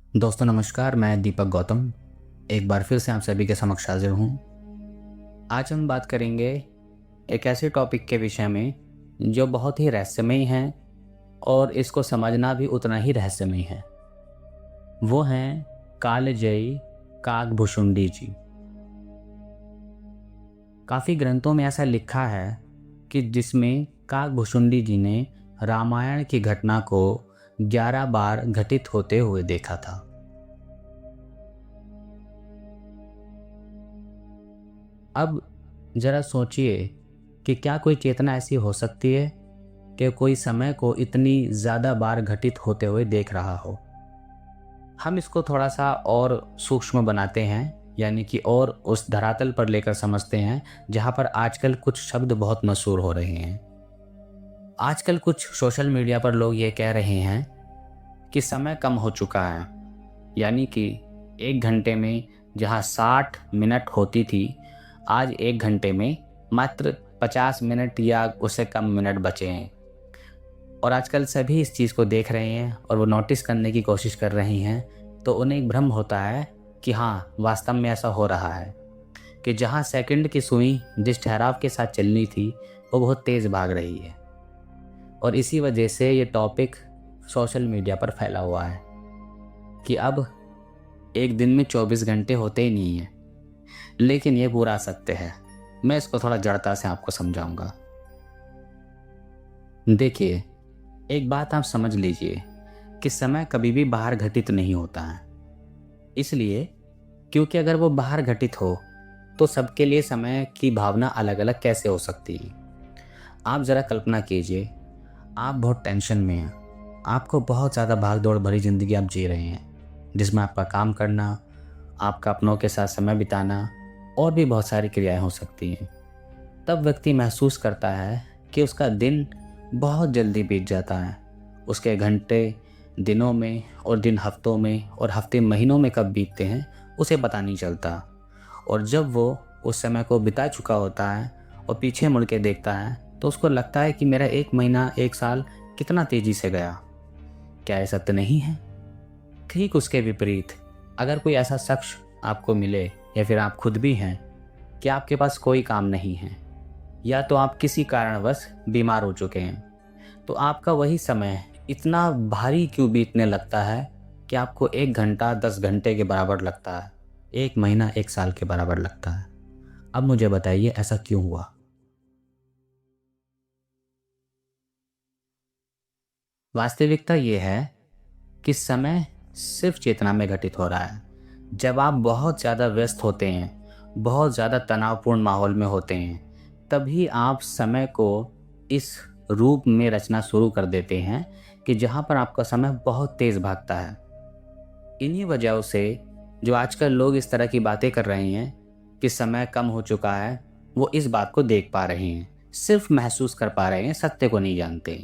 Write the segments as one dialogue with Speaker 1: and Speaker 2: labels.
Speaker 1: दोस्तों नमस्कार, मैं दीपक गौतम एक बार फिर से आप सभी के समक्ष हाजिर हूँ। आज हम बात करेंगे एक ऐसे टॉपिक के विषय में जो बहुत ही रहस्यमयी है और इसको समझना भी उतना ही रहस्यमयी है। वो हैं कालजयी काकभुशुंडी जी। काफ़ी ग्रंथों में ऐसा लिखा है कि जिसमें काकभुशुंडी जी ने रामायण की घटना को 11 बार घटित होते हुए देखा था। अब जरा सोचिए कि क्या कोई चेतना ऐसी हो सकती है कि कोई समय को इतनी ज़्यादा बार घटित होते हुए देख रहा हो। हम इसको थोड़ा सा और सूक्ष्म बनाते हैं, यानी कि और उस धरातल पर लेकर समझते हैं जहाँ पर आजकल कुछ शब्द बहुत मशहूर हो रहे हैं। आजकल कुछ सोशल मीडिया पर लोग ये कह रहे हैं कि समय कम हो चुका है, यानी कि 1 घंटे में जहाँ 60 मिनट होती थी, आज 1 घंटे में मात्र 50 मिनट या उससे कम मिनट बचे हैं। और आजकल सभी इस चीज़ को देख रहे हैं और वो नोटिस करने की कोशिश कर रही हैं, तो उन्हें एक भ्रम होता है कि हाँ, वास्तव में ऐसा हो रहा है कि जहाँ सेकंड की सुई जिस ठहराव के साथ चलनी थी वो बहुत तेज़ भाग रही है। और इसी वजह से ये टॉपिक सोशल मीडिया पर फैला हुआ है कि अब एक दिन में 24 घंटे होते ही नहीं हैं। लेकिन ये पूरा सत्य है। मैं इसको थोड़ा जड़ता से आपको समझाऊंगा। देखिए, एक बात आप समझ लीजिए कि समय कभी भी बाहर घटित नहीं होता है। इसलिए क्योंकि अगर वो बाहर घटित हो तो सबके लिए समय की भावना अलग अलग कैसे हो सकती है। आप ज़रा कल्पना कीजिए, आप बहुत टेंशन में हैं, आपको बहुत ज़्यादा भाग दौड़ भरी ज़िंदगी आप जी रहे हैं, जिसमें आपका काम करना, आपका अपनों के साथ समय बिताना और भी बहुत सारी क्रियाएं हो सकती हैं। तब व्यक्ति महसूस करता है कि उसका दिन बहुत जल्दी बीत जाता है। उसके घंटे दिनों में और दिन हफ्तों में और हफ्ते महीनों में कब बीतते हैं उसे पता नहीं चलता। और जब वो उस समय को बिता चुका होता है और पीछे मुड़ के देखता है तो उसको लगता है कि मेरा 1 महीना 1 साल कितना तेज़ी से गया। क्या ये सत्य नहीं है? ठीक उसके विपरीत, अगर कोई ऐसा शख्स आपको मिले या फिर आप खुद भी हैं कि आपके पास कोई काम नहीं है या तो आप किसी कारणवश बीमार हो चुके हैं, तो आपका वही समय इतना भारी क्यों बीतने लगता है कि आपको 1 घंटा 10 घंटे के बराबर लगता है, 1 महीना 1 साल के बराबर लगता है। अब मुझे बताइए ऐसा क्यों हुआ? वास्तविकता ये है कि समय सिर्फ चेतना में घटित हो रहा है। जब आप बहुत ज़्यादा व्यस्त होते हैं, बहुत ज़्यादा तनावपूर्ण माहौल में होते हैं, तभी आप समय को इस रूप में रचना शुरू कर देते हैं कि जहाँ पर आपका समय बहुत तेज़ भागता है। इन्हीं वजहों से जो आजकल लोग इस तरह की बातें कर रहे हैं कि समय कम हो चुका है, वो इस बात को देख पा रहे हैं, सिर्फ महसूस कर पा रहे हैं, सत्य को नहीं जानते।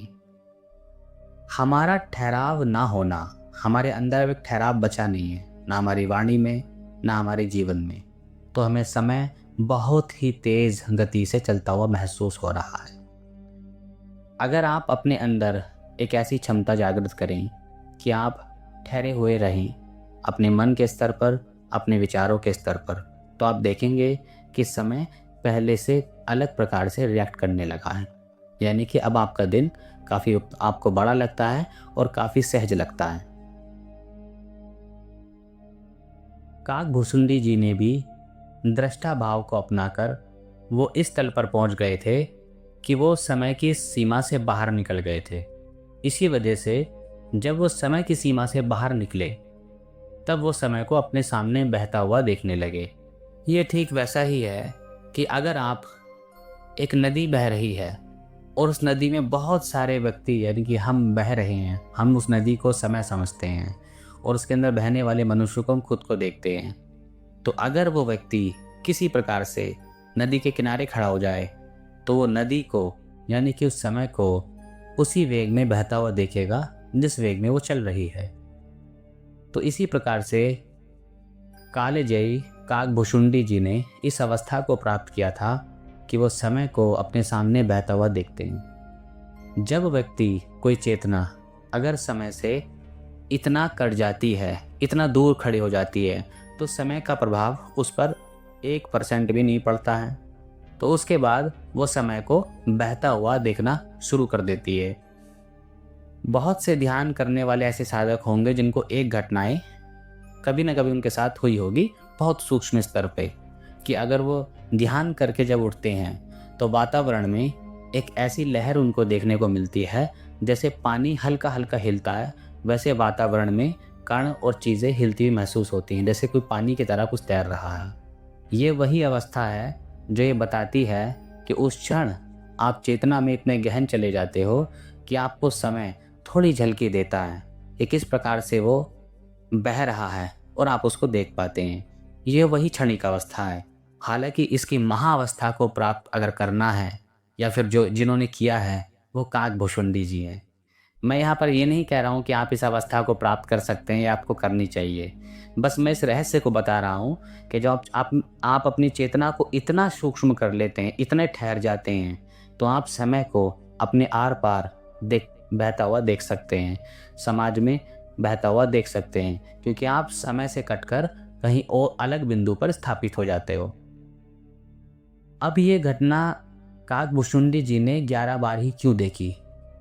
Speaker 1: हमारा ठहराव ना होना, हमारे अंदर एक ठहराव बचा नहीं है, ना हमारी वाणी में, ना हमारे जीवन में। तो हमें समय बहुत ही तेज गति से चलता हुआ महसूस हो रहा है। अगर आप अपने अंदर एक ऐसी क्षमता जागृत करें कि आप ठहरे हुए रहें अपने मन के स्तर पर, अपने विचारों के स्तर पर, तो आप देखेंगे कि समय पहले से अलग प्रकार से रिएक्ट करने लगा है। यानी कि अब आपका दिन काफ़ी आपको बड़ा लगता है और काफ़ी सहज लगता है। काकभुशुंडी जी ने भी दृष्टा भाव को अपनाकर वो इस तल पर पहुंच गए थे कि वो समय की सीमा से बाहर निकल गए थे। इसी वजह से जब वो समय की सीमा से बाहर निकले, तब वो समय को अपने सामने बहता हुआ देखने लगे। ये ठीक वैसा ही है कि अगर आप एक नदी बह रही है और उस नदी में बहुत सारे व्यक्ति, यानी कि हम बह रहे हैं, हम उस नदी को समय समझते हैं और उसके अंदर बहने वाले मनुष्य को हम खुद को देखते हैं। तो अगर वो व्यक्ति किसी प्रकार से नदी के किनारे खड़ा हो जाए तो वो नदी को, यानी कि उस समय को, उसी वेग में बहता हुआ देखेगा जिस वेग में वो चल रही है। तो इसी प्रकार से कालजयी काकभुशुंडी जी ने इस अवस्था को प्राप्त किया था कि वो समय को अपने सामने बहता हुआ देखते हैं। जब व्यक्ति कोई चेतना अगर समय से इतना कट जाती है इतना दूर खड़ी हो जाती है, तो समय का प्रभाव उस पर 1% भी नहीं पड़ता है। तो उसके बाद वो समय को बहता हुआ देखना शुरू कर देती है। बहुत से ध्यान करने वाले ऐसे साधक होंगे जिनको एक घटनाएं कभी ना कभी उनके साथ हुई होगी, बहुत सूक्ष्म स्तर पे, कि अगर वो ध्यान करके जब उठते हैं तो वातावरण में एक ऐसी लहर उनको देखने को मिलती है, जैसे पानी हल्का हल्का हिलता है वैसे वातावरण में कण और चीज़ें हिलती हुई महसूस होती हैं, जैसे कोई पानी की तरह कुछ तैर रहा है। ये वही अवस्था है जो ये बताती है कि उस क्षण आप चेतना में इतने गहन चले जाते हो कि आपको समय थोड़ी झलकी देता है कि किस प्रकार से वो बह रहा है और आप उसको देख पाते हैं। ये वही क्षणिक अवस्था है। हालांकि इसकी महाअवस्था को प्राप्त अगर करना है, या फिर जो जिन्होंने किया है वो काकभूषुंडी जी हैं। मैं यहाँ पर ये नहीं कह रहा हूँ कि आप इस अवस्था को प्राप्त कर सकते हैं या आपको करनी चाहिए। बस मैं इस रहस्य को बता रहा हूँ कि जब आप अपनी चेतना को इतना सूक्ष्म कर लेते हैं, इतने ठहर जाते हैं, तो आप समय को अपने आर पार बहता हुआ देख सकते हैं, समाज में बहता हुआ देख सकते हैं, क्योंकि आप समय से कटकर कहीं और अलग बिंदु पर स्थापित हो जाते हो। अब ये घटना काकभूषुंडी जी ने 11 बार ही क्यों देखी?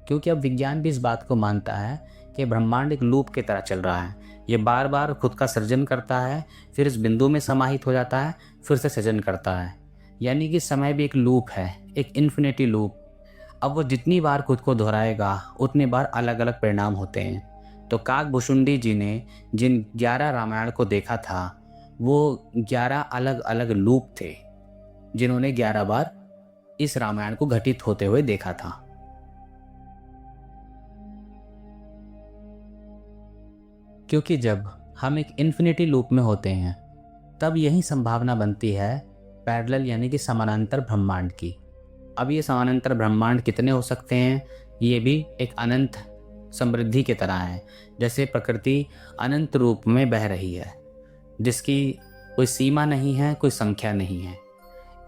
Speaker 1: क्योंकि अब विज्ञान भी इस बात को मानता है कि ब्रह्मांड एक लूप की तरह चल रहा है। ये बार बार खुद का सृजन करता है, फिर इस बिंदु में समाहित हो जाता है, फिर से सृजन करता है। यानी कि समय भी एक लूप है, एक इन्फिनिटी लूप। अब वो जितनी बार खुद को दोहराएगा उतनी बार अलग अलग परिणाम होते हैं। तो काकभूषुंडी जी ने जिन 11 रामायण को देखा था, वो 11 अलग अलग लूप थे जिन्होंने 11 बार इस रामायण को घटित होते हुए देखा था। क्योंकि जब हम एक इन्फिनिटी लूप में होते हैं तब यही संभावना बनती है पैरेलल यानी कि समानांतर ब्रह्मांड की। अब ये समानांतर ब्रह्मांड कितने हो सकते हैं? ये भी एक अनंत समृद्धि की तरह है, जैसे प्रकृति अनंत रूप में बह रही है जिसकी कोई सीमा नहीं है, कोई संख्या नहीं है।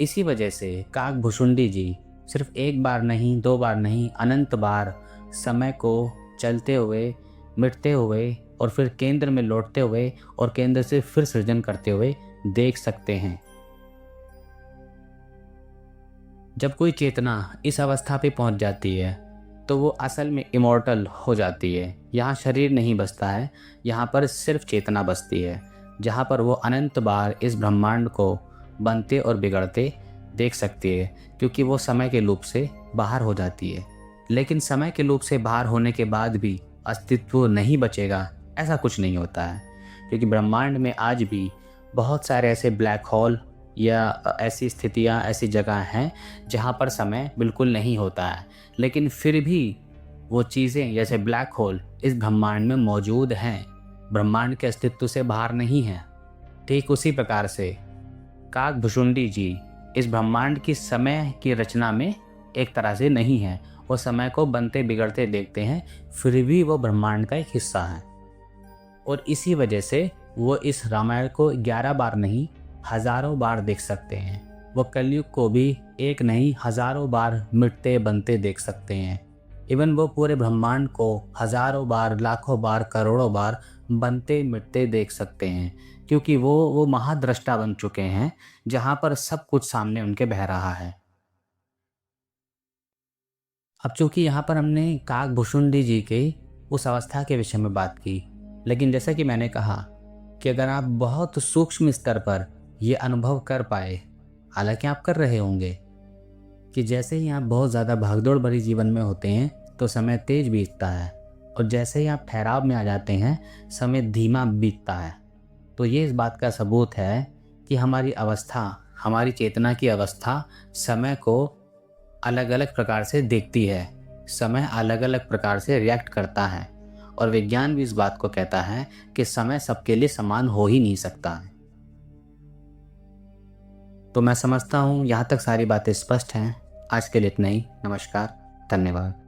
Speaker 1: इसी वजह से काकभूषुंडी जी सिर्फ एक बार नहीं, 2 बार नहीं, अनंत बार समय को चलते हुए, मिटते हुए और फिर केंद्र में लौटते हुए और केंद्र से फिर सृजन करते हुए देख सकते हैं। जब कोई चेतना इस अवस्था पे पहुंच जाती है तो वो असल में इमॉर्टल हो जाती है। यहाँ शरीर नहीं बसता है, यहाँ पर सिर्फ चेतना बसती है, जहाँ पर वो अनंत बार इस ब्रह्मांड को बनते और बिगड़ते देख सकती है, क्योंकि वो समय के लूप से बाहर हो जाती है। लेकिन समय के लूप से बाहर होने के बाद भी अस्तित्व नहीं बचेगा, ऐसा कुछ नहीं होता है। क्योंकि ब्रह्मांड में आज भी बहुत सारे ऐसे ब्लैक होल या ऐसी स्थितियाँ, ऐसी जगह हैं जहाँ पर समय बिल्कुल नहीं होता है, लेकिन फिर भी वो चीज़ें जैसे ब्लैक होल इस ब्रह्मांड में मौजूद हैं, ब्रह्मांड के अस्तित्व से बाहर नहीं हैं। ठीक उसी प्रकार से काकभूषुंडी जी इस ब्रह्मांड की समय की रचना में एक तरह से नहीं है। वो समय को बनते बिगड़ते देखते हैं, फिर भी वो ब्रह्मांड का एक हिस्सा है। और इसी वजह से वो इस रामायण को 11 बार नहीं, हज़ारों बार देख सकते हैं। वो कलयुग को भी एक नहीं, हज़ारों बार मिटते बनते देख सकते हैं। इवन वो पूरे ब्रह्मांड को हज़ारों बार, लाखों बार, करोड़ों बार बनते मिटते देख सकते हैं, क्योंकि वो महाद्रष्टा बन चुके हैं जहाँ पर सब कुछ सामने उनके बह रहा है। अब चूंकि यहाँ पर हमने काकभूषुंडी जी के उस अवस्था के विषय में बात की, लेकिन जैसा कि मैंने कहा कि अगर आप बहुत सूक्ष्म स्तर पर ये अनुभव कर पाए, हालांकि आप कर रहे होंगे, कि जैसे ही आप बहुत ज़्यादा भागदौड़ भरी जीवन में होते हैं तो समय तेज बीतता है, और जैसे ही आप ठहराव में आ जाते हैं समय धीमा बीतता है। तो ये इस बात का सबूत है कि हमारी अवस्था, हमारी चेतना की अवस्था समय को अलग अलग प्रकार से देखती है, समय अलग अलग प्रकार से रिएक्ट करता है। और विज्ञान भी इस बात को कहता है कि समय सबके लिए समान हो ही नहीं सकता है। तो मैं समझता हूँ यहाँ तक सारी बातें स्पष्ट हैं। आज के लिए इतना ही। नमस्कार, धन्यवाद।